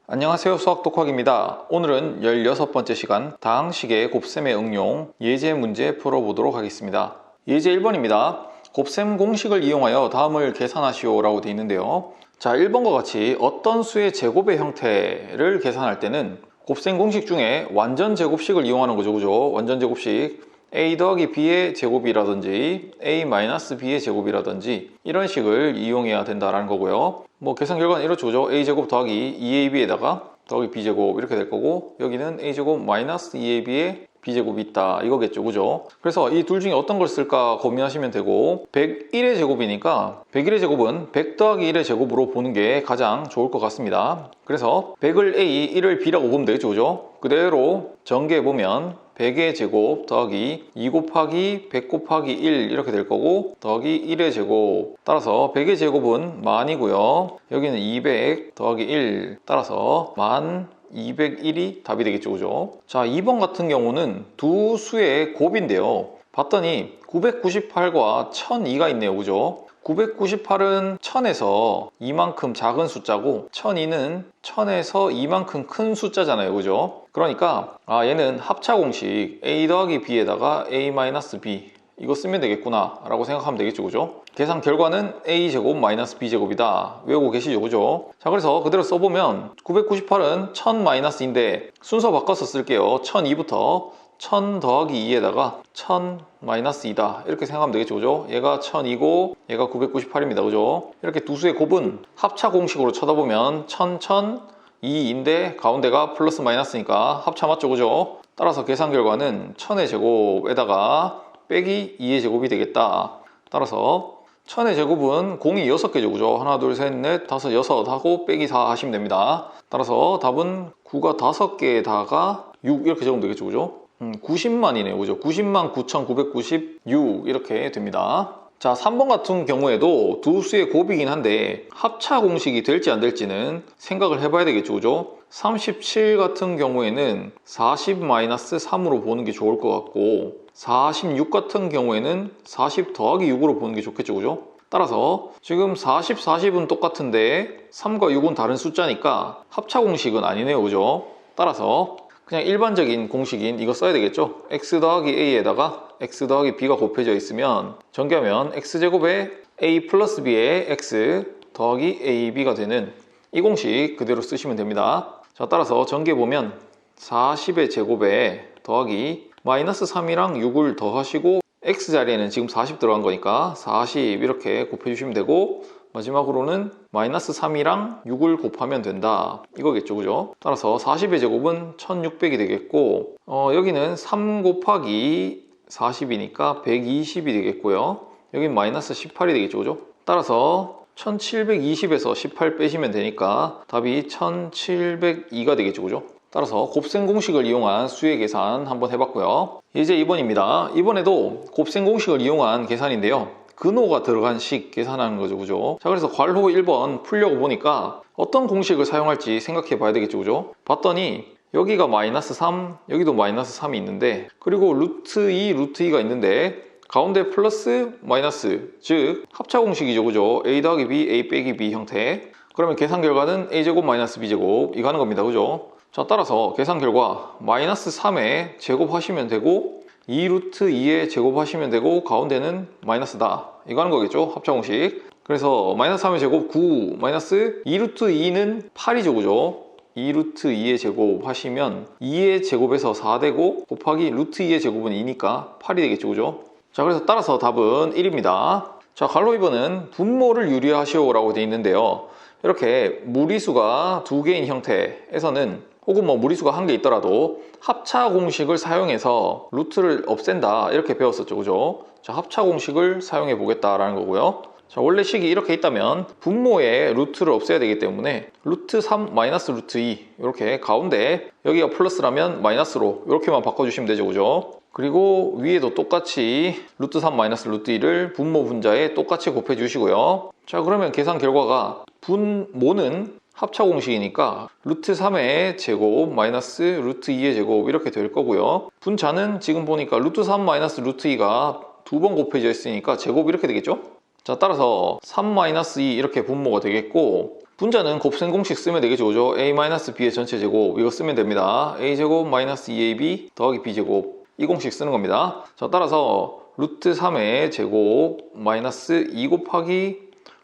안녕하세요, 수학 독학입니다. 오늘은 16번째 시간 다항식의 곱셈의 응용 예제 문제 풀어보도록 하겠습니다. 예제 1번입니다. 곱셈 공식을 이용하여 다음을 계산하시오 라고 되어 있는데요. 자, 1번과 같이 어떤 수의 제곱의 형태를 계산할 때는 곱셈 공식 중에 완전 제곱식을 이용하는 거죠. 그죠? 완전 제곱식 a 더하기 b의 제곱이라든지 a-b의 제곱이라든지 이런 식을 이용해야 된다라는 거고요. 뭐 계산 결과는 이렇죠. 그죠? a제곱 더하기 2ab에다가 더하기 b제곱 이렇게 될 거고, 여기는 a제곱 마이너스 2ab의 b제곱이 있다 이거겠죠. 그죠? 그래서 이 둘 중에 어떤 걸 쓸까 고민하시면 되고, 101의 제곱이니까 101의 제곱은 100 더하기 1의 제곱으로 보는 게 가장 좋을 것 같습니다. 그래서 100을 a, 1을 b라고 보면 되겠죠. 그죠? 그대로 전개해보면 100의 제곱 더하기 2 곱하기 100 곱하기 1 이렇게 될 거고, 더하기 1의 제곱, 따라서 100의 제곱은 만이고요. 여기는 200 더하기 1 따라서 1201이 답이 되겠죠. 그죠? 자, 2번 같은 경우는 두 수의 곱인데요. 봤더니 998과 1002가 있네요. 그죠? 998은 1000에서 이만큼 작은 숫자고 1002는 1000에서 이만큼 큰 숫자잖아요. 그죠? 그러니까 얘는 합차 공식 a 더하기 b에다가 a-b 이거 쓰면 되겠구나 라고 생각하면 되겠죠. 그죠? 계산 결과는 a제곱 마이너스 b제곱이다 외우고 계시죠. 그죠? 자, 그래서 그대로 써보면 998은 1000 마이너스인데 순서 바꿔서 쓸게요. 1002부터 1000 더하기 2에다가 1000 마이너스 2다 이렇게 생각하면 되겠죠. 그죠? 얘가 1002고 얘가 998입니다. 그죠? 이렇게 두 수의 곱은 합차 공식으로 쳐다보면 1000, 1000, 2인데 가운데가 플러스 마이너스니까 합차 맞죠. 그죠? 따라서 계산 결과는 1000의 제곱에다가 빼기 2의 제곱이 되겠다. 따라서 1000의 제곱은 공이 6개죠. 그죠? 하나, 둘, 셋, 넷, 다섯, 여섯 하고 빼기 4 하시면 됩니다. 따라서 답은 9가 5개에다가 6 이렇게 적으면 되겠죠. 그죠? 90만이네요. 그죠? 90만 9,996 이렇게 됩니다. 자, 3번 같은 경우에도 두 수의 곱이긴 한데 합차 공식이 될지 안 될지는 생각을 해봐야 되겠죠. 그죠? 37 같은 경우에는 40-3으로 보는 게 좋을 것 같고, 46 같은 경우에는 40 더하기 6으로 보는 게 좋겠죠. 그죠? 따라서 지금 40, 40은 똑같은데 3과 6은 다른 숫자니까 합차 공식은 아니네요. 그죠? 따라서 그냥 일반적인 공식인 이거 써야 되겠죠. x 더하기 a에다가 x 더하기 b가 곱해져 있으면 전개하면 x제곱에 a 플러스 b의 x 더하기 ab가 되는 이 공식 그대로 쓰시면 됩니다. 자, 따라서 전개해보면 40의 제곱에 더하기 마이너스 3이랑 6을 더하시고 x 자리에는 지금 40 들어간 거니까 40 이렇게 곱해주시면 되고, 마지막으로는 마이너스 3이랑 6을 곱하면 된다 이거겠죠. 그죠? 따라서 40의 제곱은 1600이 되겠고, 여기는 3 곱하기 40이니까 120이 되겠고요. 여긴 마이너스 18이 되겠죠. 그죠? 따라서 1720에서 18 빼시면 되니까 답이 1702가 되겠죠. 그죠? 따라서 곱셈 공식을 이용한 수의 계산 한번 해봤고요. 이제 2번입니다. 이번에도 곱셈 공식을 이용한 계산인데요. 근호가 들어간 식 계산하는 거죠. 그죠? 자, 그래서 괄호 1번 풀려고 보니까 어떤 공식을 사용할지 생각해 봐야 되겠죠. 그죠? 봤더니 여기가 마이너스 3, 여기도 마이너스 3이 있는데, 그리고 루트 2, 루트 2가 있는데 가운데 플러스 마이너스, 즉 합차 공식이죠. 그죠? a 더하기 b, a 빼기 b 형태. 그러면 계산 결과는 a제곱 마이너스 b제곱 이거 하는 겁니다. 그죠? 자, 따라서 계산 결과 마이너스 3에 제곱하시면 되고 2루트 2에 제곱하시면 되고 가운데는 마이너스다 이거 하는 거겠죠. 합차 공식. 그래서 마이너스 3의 제곱 9 마이너스 2루트 2는 8이죠. 그죠? 2루트 2의 제곱 하시면 2의 제곱에서 4 되고 곱하기 루트 2의 제곱은 2니까 8이 되겠죠. 그죠? 자, 그래서 따라서 답은 1입니다. 자, 괄호 2번은 분모를 유리하시오 라고 되어 있는데요. 이렇게 무리수가 2개인 형태에서는, 혹은 뭐 무리수가 1개 있더라도 합차 공식을 사용해서 루트를 없앤다 이렇게 배웠었죠. 그죠? 자, 합차 공식을 사용해 보겠다라는 거고요. 자, 원래 식이 이렇게 있다면 분모에 루트를 없애야 되기 때문에 루트 3 마이너스 루트 2 이렇게 가운데 여기가 플러스라면 마이너스로 이렇게만 바꿔주시면 되죠. 그죠? 그리고 위에도 똑같이 루트 3 마이너스 루트 2를 분모 분자에 똑같이 곱해 주시고요. 자, 그러면 계산 결과가 분모는 합차 공식이니까 루트 3의 제곱 마이너스 루트 2의 제곱 이렇게 될 거고요. 분자는 지금 보니까 루트 3 마이너스 루트 2가 두 번 곱해져 있으니까 제곱 이렇게 되겠죠. 자, 따라서 3-2 이렇게 분모가 되겠고, 분자는 곱셈 공식 쓰면 되겠죠, 그죠? a-b의 전체 제곱 이거 쓰면 됩니다. a제곱 마이너스 2ab 더하기 b제곱 이 공식 쓰는 겁니다. 자, 따라서 루트 3의 제곱 마이너스 2 곱하기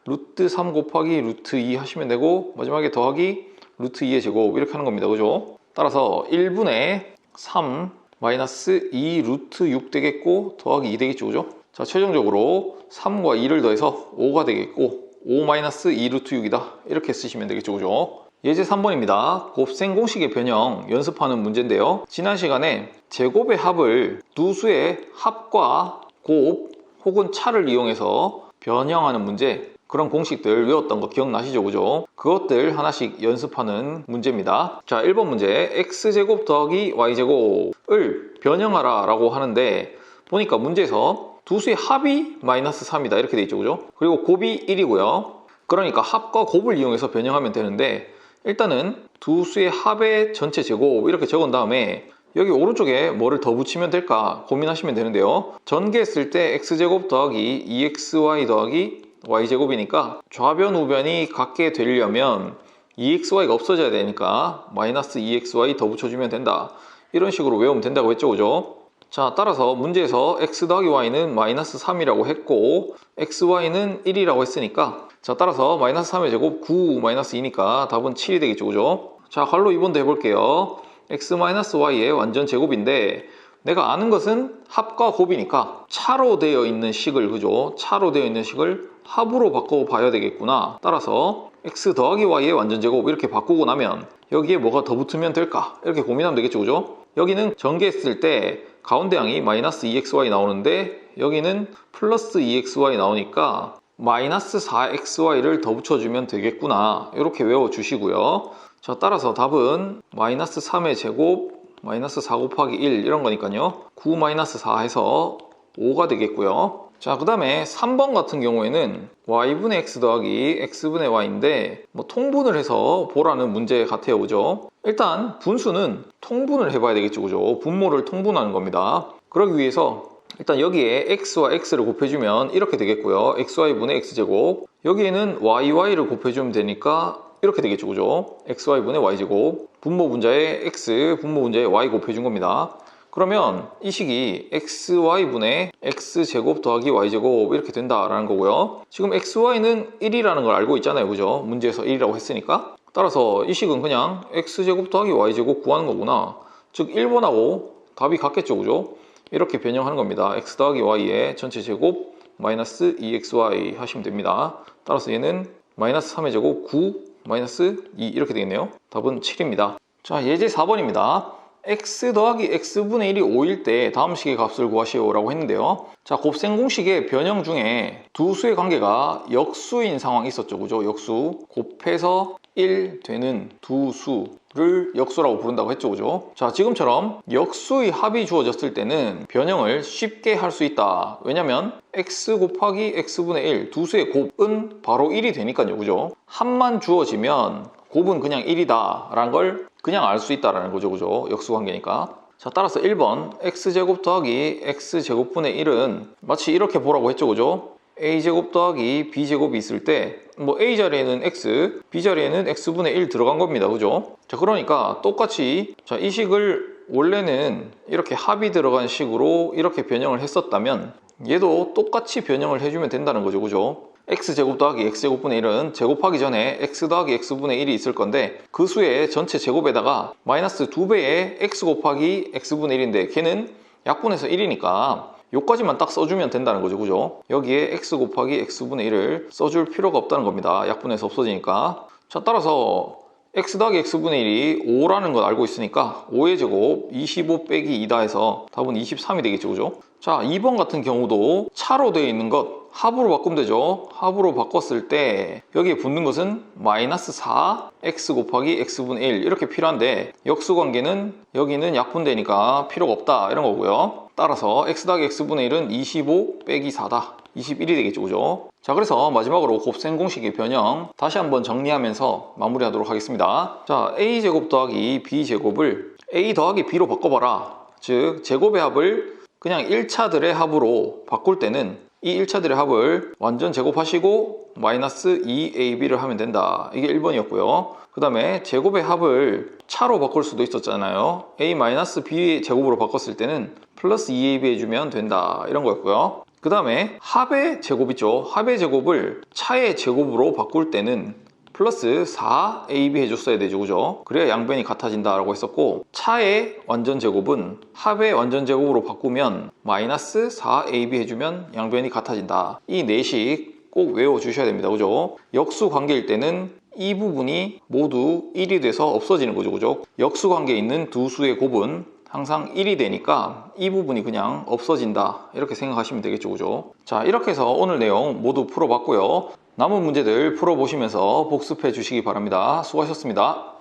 루트 3 곱하기 루트 2 하시면 되고 마지막에 더하기 루트 2의 제곱 이렇게 하는 겁니다, 그죠? 따라서 1분의 3 마이너스 2 루트 6 되겠고 더하기 2 되겠죠, 그죠? 자, 최종적으로 3과 2를 더해서 5가 되겠고 5 마이너스 2 루트 6이다 이렇게 쓰시면 되겠죠, 그죠? 예제 3번입니다. 곱셈 공식의 변형 연습하는 문제인데요. 지난 시간에 제곱의 합을 두 수의 합과 곱 혹은 차를 이용해서 변형하는 문제, 그런 공식들 외웠던 거 기억나시죠, 그죠? 그것들 하나씩 연습하는 문제입니다. 자, 1번 문제 x제곱 더하기 y제곱을 변형하라 라고 하는데 보니까 문제에서 두 수의 합이 마이너스 3이다 이렇게 돼 있죠, 그죠? 그리고 곱이 1이고요. 그러니까 합과 곱을 이용해서 변형하면 되는데 일단은 두 수의 합의 전체 제곱 이렇게 적은 다음에 여기 오른쪽에 뭐를 더 붙이면 될까 고민하시면 되는데요. 전개했을 때 x제곱 더하기 2xy 더하기 y제곱이니까 좌변 우변이 같게 되려면 2xy가 없어져야 되니까 마이너스 2xy 더 붙여주면 된다. 이런 식으로 외우면 된다고 했죠, 그죠? 자, 따라서 문제에서 x 더하기 y는 마이너스 3이라고 했고 xy는 1이라고 했으니까 자, 따라서 마이너스 3의 제곱 9 마이너스 2니까 답은 7이 되겠죠, 그죠? 자, 괄호 2번도 해볼게요. x-y의 완전 제곱인데 내가 아는 것은 합과 곱이니까 차로 되어 있는 식을, 그죠? 차로 되어 있는 식을 합으로 바꿔봐야 되겠구나. 따라서 x 더하기 y의 완전 제곱 이렇게 바꾸고 나면 여기에 뭐가 더 붙으면 될까? 이렇게 고민하면 되겠죠, 그죠? 여기는 전개했을 때 가운데 항이 마이너스 2xy 나오는데 여기는 플러스 2xy 나오니까 마이너스 4xy를 더 붙여주면 되겠구나. 이렇게 외워주시고요. 자, 따라서 답은 마이너스 3의 제곱 마이너스 4 곱하기 1 이런 거니까요. 9 마이너스 4 해서 5가 되겠고요. 자, 그 다음에 3번 같은 경우에는 y분의 x 더하기 x분의 y인데 뭐 통분을 해서 보라는 문제 같아요, 그죠? 일단 분수는 통분을 해봐야 되겠죠, 그죠? 분모를 통분하는 겁니다. 그러기 위해서 일단 여기에 x와 x를 곱해주면 이렇게 되겠고요. xy분의 x제곱, 여기에는 y를 곱해주면 되니까 이렇게 되겠죠, 그죠? xy분의 y제곱, 분모 분자에 x, 분모 분자에 y 곱해준 겁니다. 그러면 이 식이 xy분의 x제곱 더하기 y제곱 이렇게 된다라는 거고요. 지금 xy는 1이라는 걸 알고 있잖아요, 그죠? 문제에서 1이라고 했으니까. 따라서 이 식은 그냥 x제곱 더하기 y제곱 구하는 거구나. 즉 1번하고 답이 같겠죠, 그죠? 이렇게 변형하는 겁니다. x 더하기 y의 전체 제곱 마이너스 2xy 하시면 됩니다. 따라서 얘는 마이너스 3의 제곱 9 마이너스 2 이렇게 되겠네요. 답은 7입니다. 자, 예제 4번입니다. x 더하기 x분의 1이 5일 때 다음 식의 값을 구하시오 라고 했는데요. 자, 곱셈 공식의 변형 중에 두 수의 관계가 역수인 상황이 있었죠, 그죠? 역수, 곱해서 1 되는 두 수를 역수라고 부른다고 했죠, 그죠? 자, 지금처럼 역수의 합이 주어졌을 때는 변형을 쉽게 할 수 있다. 왜냐면 x 곱하기 x분의 1 두 수의 곱은 바로 1이 되니까요, 그죠? 합만 주어지면 곱은 그냥 1이다 라는 걸 그냥 알 수 있다는 거죠, 그죠? 역수 관계니까. 자, 따라서 1번 x제곱 더하기 x제곱분의 1은 마치 이렇게 보라고 했죠, 그죠? a제곱 더하기 b제곱이 있을 때 뭐 a 자리에는 x, b 자리에는 x분의 1 들어간 겁니다, 그죠? 자, 그러니까 똑같이 자, 이 식을 원래는 이렇게 합이 들어간 식으로 이렇게 변형을 했었다면 얘도 똑같이 변형을 해주면 된다는 거죠, 그죠? x제곱 더하기 x제곱분의 1은 제곱하기 전에 x 더하기 x분의 1이 있을 건데 그 수의 전체 제곱에다가 마이너스 2배의 x 곱하기 x분의 1인데 걔는 약분해서 1이니까 요까지만 딱 써주면 된다는 거죠, 그죠? 여기에 x 곱하기 x분의 1을 써줄 필요가 없다는 겁니다. 약분해서 없어지니까. 자, 따라서 x 더하기 x분의 1이 5라는 걸 알고 있으니까 5의 제곱 25 빼기 2다 해서 답은 23이 되겠죠, 그죠? 자, 2번 같은 경우도 차로 되어 있는 것 합으로 바꾸면 되죠. 합으로 바꿨을 때 여기에 붙는 것은 마이너스 4 x 곱하기 x분의 1 이렇게 필요한데 역수 관계는 여기는 약분되니까 필요가 없다 이런 거고요. 따라서 x 더하기 x분의 1은 25 빼기 4다. 21이 되겠죠, 그죠? 자, 그래서 마지막으로 곱셈 공식의 변형 다시 한번 정리하면서 마무리하도록 하겠습니다. 자, a제곱 더하기 b제곱을 a 더하기 b로 바꿔봐라. 즉 제곱의 합을 그냥 1차들의 합으로 바꿀 때는 이 1차들의 합을 완전 제곱하시고 마이너스 2ab를 하면 된다. 이게 1번이었고요. 그 다음에 제곱의 합을 차로 바꿀 수도 있었잖아요. a-b 제곱으로 바꿨을 때는 플러스 2ab 해주면 된다. 이런 거였고요. 그 다음에 합의 제곱 있죠. 합의 제곱을 차의 제곱으로 바꿀 때는 플러스 4ab 해줬어야 되죠. 그죠? 그래야 양변이 같아진다 라고 했었고, 차의 완전 제곱은 합의 완전 제곱으로 바꾸면 마이너스 4ab 해주면 양변이 같아진다. 이 내식 꼭 외워주셔야 됩니다. 그죠? 역수 관계일 때는 이 부분이 모두 1이 돼서 없어지는 거죠. 그죠? 역수 관계에 있는 두 수의 곱은 항상 1이 되니까 이 부분이 그냥 없어진다, 이렇게 생각하시면 되겠죠. 그죠? 자, 이렇게 해서 오늘 내용 모두 풀어봤고요. 남은 문제들 풀어보시면서 복습해 주시기 바랍니다. 수고하셨습니다.